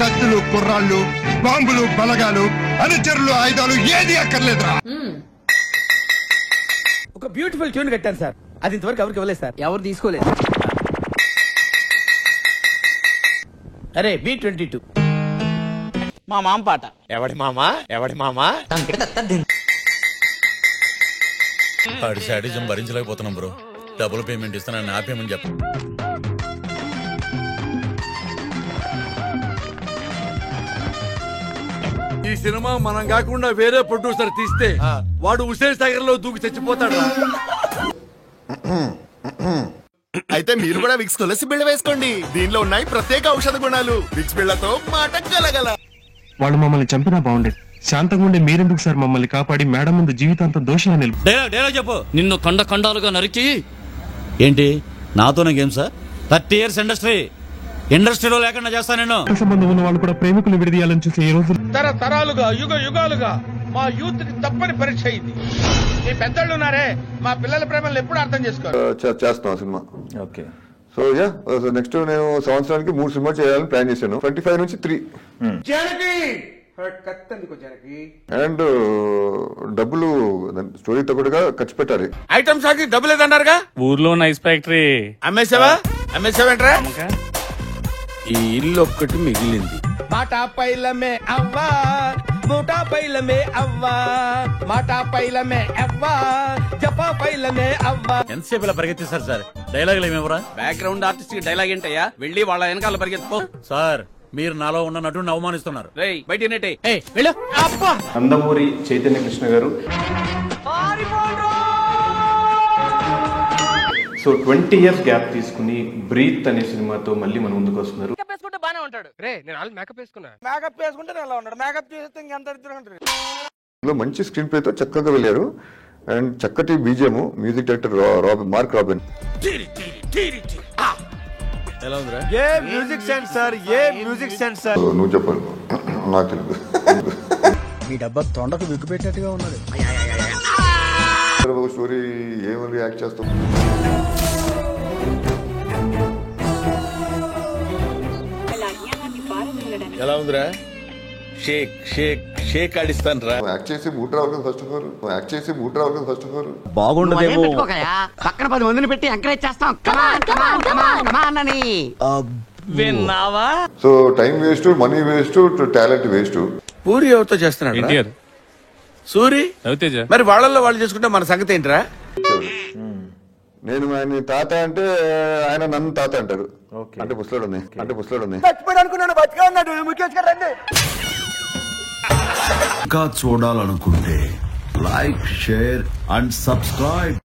కత్తులు, కుర్రాళ్ళు, బాంబులు, బలగాలు, అనుచరులు, ఆయుధాలు ఏది అక్కర్లేదురా. ఒక బ్యూటిఫుల్ ట్యూన్ కట్టాను సార్, అది ఇంతవరకు ఎవరికి ఇవ్వలేదు సార్. ఎవరు తీసుకోలేదు. అరే B-22 మా మామ పాట. ఎవడి మామా ఎవడి మామా? ఆడి శాడిజం భరించలేకపోతున్నాం బ్రో. డబుల్ పేమెంట్ ఇస్తానని ఆపేమని చెప్ప. ఈ సినిమా మనం కాకుండా వేరే ప్రొడ్యూసర్ తీస్తే వాడు హుసేన్ సాగర్ లో దూకి చచ్చిపోతాడు. అయితే మీరు కూడా విక్స్ తులసి బిళ్ళ వేసుకోండి. దీనిలో ఉన్నాయి ప్రత్యేక ఔషధ గుణాలు. విక్స్ బిళ్ళతో మాట గలగల. వాళ్ళు మమ్మల్ని చంపినా బాగుండేది. శాంతంగా ఉండే మీరెందుకు సార్ మమ్మల్ని కాపాడి మేడం ముందు జీవితాంతం దోషంగా నిలుపు. డైలాగ్ చెప్పు. నిన్ను ఖండాలుగా నరికి ఏంటి నాతోనే గేమ్ సార్? 30 years ఇండస్ట్రీలో లేకుండా చేస్తా నేను. సంబంధం ఉన్న వాళ్ళు కూడా ప్రేమికులు విడదీయాలని చూసే ఈ రోజు తరాలుగా యుగాలుగా మా యూత్ కి తప్పని పరీక్ష అయింది. మీ పెద్దళ్ళు ఉన్నారే, మా పిల్లల ప్రేమలు ఎప్పుడు అర్థం చేసుకోరు. చేస్తున్నాం సినిమా. ఓకే. సో నెక్స్ట్ నేను సంవత్సరానికి 3 సినిమాలు చేయాలని ప్లాన్ చేశాను. 25 నుంచి 3. అండ్ డబ్బులు స్టోరీతో కూడా ఖర్చు పెట్టాలి. ఐటమ్స్ ఆకి డబ్బు లేదన్నారుగా. ఊర్లో నైస్ ఫ్యాక్టరీ అమ్మేసావేంట్రా? ఈ ఇల్లు ఒక్కటి మిగిలింది. మాటా పైలమే అవ్వా, మూటా పైలమే అవ్వా, మాటా పైలమే అవ్వా, జపా పైలమే అవ్వా. ఎంతసేపు ఇలా పరిగెత్తిస్తారు సార్? డైలాగులు ఏమేవరా? బ్యాక్గ్రౌండ్ ఆర్టిస్ట్ కి డైలాగ్ ఏంటయ్యా? వెళ్ళి వాళ్ళ వెనకాల పరిగెత్తుకో. సార్ మీరు నాలో ఉన్న నటుడిని అవమానిస్తున్నారు. నందమూరి చైతన్య కృష్ణ గారు. సో 20 years గ్యాప్ తీసుకుని బ్రీత్ అనే సినిమాతో మళ్ళీ మన ముందుకు వస్తున్నారు. మంచి స్క్రీన్ ప్లే తో చక్కగా వెళ్ళారు. అండ్ చక్కటి BGM. Music director mark robin. ఎలా ఉందిరా? ఏ మ్యూజిక్ సెన్సార్, ఏ మ్యూజిక్ సెన్సార్. నువ్వు చెప్పాలి, నాకు తెలియదు. మీ డబ్బా తొండకు విగ్గు పెట్టినట్టుగా ఉన్నాడు. స్టోరీ ఏమని యాక్ట్ చేస్తాం. ఎలా ఉందిరా? షేక్ షేక్ షేక్ ఆడిస్తాను రా. యాక్ట్ చేసి బూట్ రావాలి ఫస్ట్ ఆఫ్ ఆల్. యాక్ట్ చేసి బూట్ రావాలి ఫస్ట్ ఆఫ్ ఆల్. బాగుండదేమో. పక్కన 10 మందిని పెట్టి ఎంకరేజ్ చేస్తాం. విన్నావా? So time waste, money waste, talent waste. Puri ఎవరితో చేస్తున్నాడు? సూరి. మరి వాళ్ళల్లో వాళ్ళు చేసుకుంటే మన సంగతి ఏంట్రా? నేను ఆయన తాత అంటే ఆయన నన్ను తాత అంటారు. అంటే పుస్తకాలు ఉన్నాయి. ఇంకా చూడాలనుకుంటే లైక్, షేర్ అండ్ సబ్స్క్రైబ్.